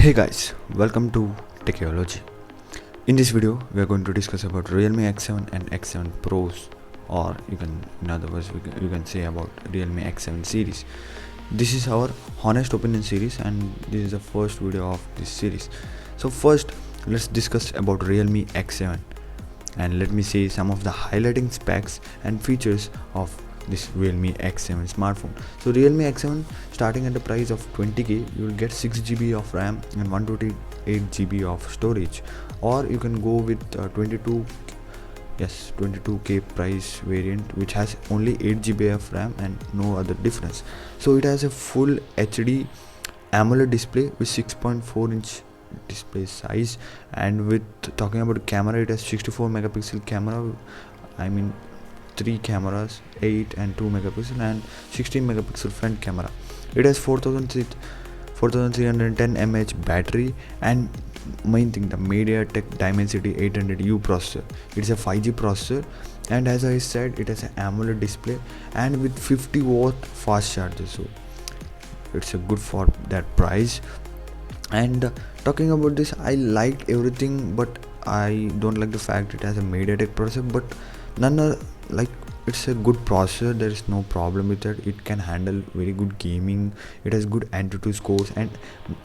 Hey guys, welcome to TECHIOLOGY. In this video, we are going to discuss about Realme X7 and X7 Pros, or in other words, you can say about Realme X7 series. This is our honest opinion series, and this is the first video of this series. So first, let's discuss about Realme X7, and let me say some of the highlighting specs and features of this Realme X7 smartphone. So Realme X7 starting at the price of 20k, you will get 6GB of RAM and 128GB of storage, or you can go with 22k price variant which has only 8GB of RAM and no other difference. So it has a full HD AMOLED display with 6.4 inch display size, and with talking about camera, it has 64 megapixel camera. I mean 3 cameras, 8 and 2 megapixel and 16 megapixel front camera. It has 4310 mAh battery, and main thing, the MediaTek Dimensity 800U processor. It's a 5G processor, and as I said, it has an AMOLED display and with 50-watt fast charger, so it's a good for that price. And talking about this, I liked everything, but I don't like the fact it has a MediaTek processor, but like it's a good processor, there is no problem with it. It can handle very good gaming, it has good Antutu scores, and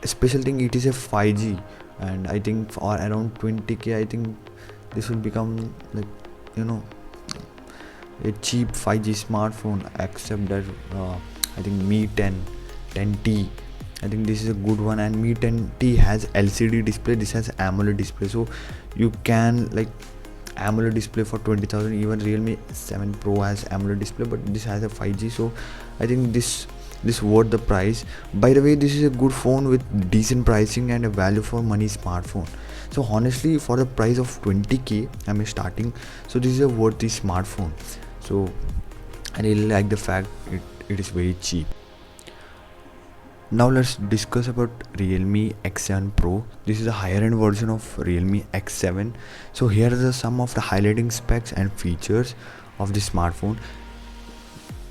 special thing, it is a 5G, and I think for around 20k, I think this will become like a cheap 5G smartphone, except that I think Mi 10T, I think this is a good one. And Mi 10T has LCD display, this has AMOLED display, so you can like AMOLED display for 20,000. Even Realme 7 Pro has AMOLED display, but this has a 5G, so I think this worth the price. By the way, this is a good phone with decent pricing and a value for money smartphone. So honestly, for the price of 20k, I'm starting, so this is a worthy smartphone. So I really like the fact it is very cheap. Now let's discuss about Realme X7 Pro. This is a higher end version of Realme X7. So here are some of the highlighting specs and features of this smartphone.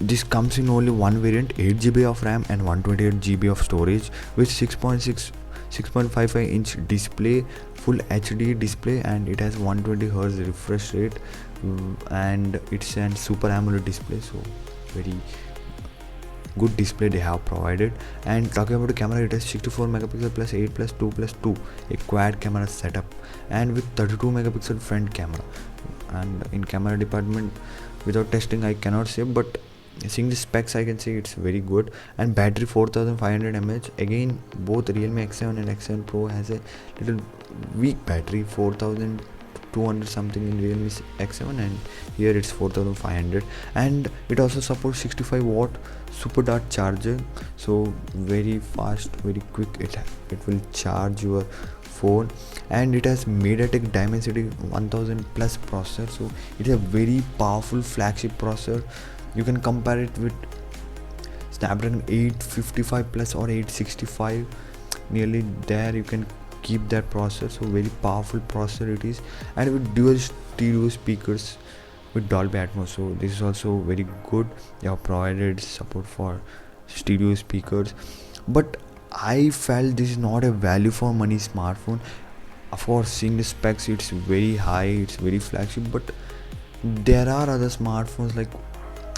This comes in only one variant, 8GB of RAM and 128GB of storage, with 6.55 inch display, full HD display, and it has 120Hz refresh rate, and it's a Super AMOLED display, so very good display they have provided. And talking about the camera, it has 64 megapixel plus 8 plus 2 plus 2, a quad camera setup, and with 32 megapixel front camera. And in camera department, without testing, I cannot say, but seeing the specs, I can say it's very good. And battery 4500 mAh. Again, both Realme X7 and X7 Pro has a little weak battery, 4200 something in Realme X7, and here it's 4500. And it also supports 65-watt super dart charger, so very fast, very quick, it will charge your phone. And it has MediaTek Dimensity 1000 plus processor, so it is a very powerful flagship processor. You can compare it with Snapdragon 855 plus or 865, nearly there you can keep that processor, so very powerful processor it is. And with dual stereo speakers with Dolby Atmos, so this is also very good. They have provided support for stereo speakers, but I felt this is not a value for money smartphone. Of course, seeing the specs, it's very high, it's very flagship, but there are other smartphones, like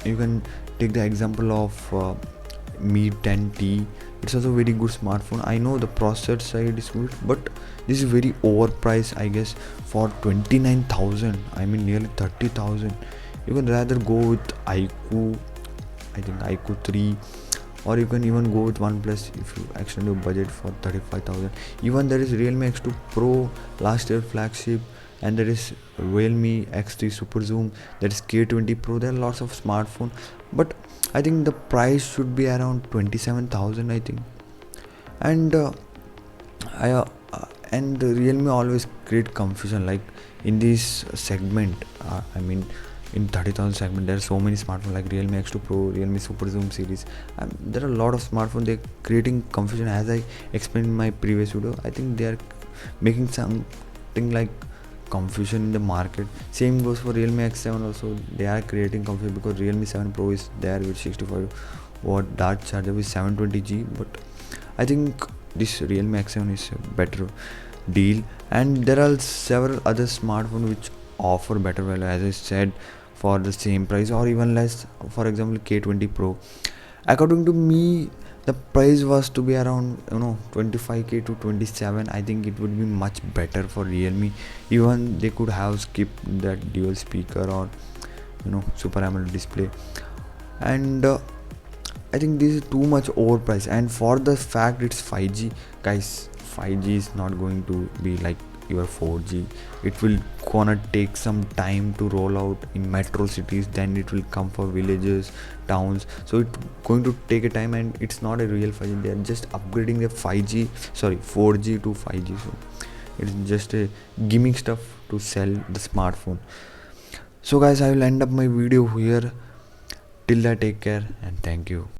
you can take the example of Mi 10T. It's also a very good smartphone. I know the processor side is good, but this is very overpriced, I guess, for 29,000, I mean nearly 30,000. You can rather go with iQOO, I think iQOO 3, or you can even go with OnePlus if you extend your budget for 35,000. Even there is Realme X2 Pro, last year flagship, and there is Realme X3 Super Zoom, that is K20 Pro. There are lots of smartphones, but I think the price should be around 27,000, I think. And and Realme always create confusion, like in this segment, I mean in 30,000 segment, there are so many smartphones like Realme X2 Pro, Realme Super Zoom series. There are a lot of smartphones, they're creating confusion. As I explained in my previous video, I think they are making something like confusion in the market. Same goes for Realme X7 also, they are creating confusion because Realme 7 Pro is there with 65-watt dart charger with 720G, but I think this Realme X7 is a better deal. And there are several other smartphones which offer better value, as I said, for the same price or even less. For example, K20 Pro, according to me, the price was to be around 25k to 27. I think it would be much better for Realme. Even they could have skipped that dual speaker or Super AMOLED display. And I think this is too much overpriced. And for the fact it's 5G, guys, 5G is not going to be like your 4G. It will gonna take some time to roll out in metro cities, then it will come for villages, towns. So it's going to take a time, and it's not a real 5G. They are just upgrading the 4G to 5G. So it's just a gimmick stuff to sell the smartphone. So guys, I will end up my video here. Till that, take care and thank you.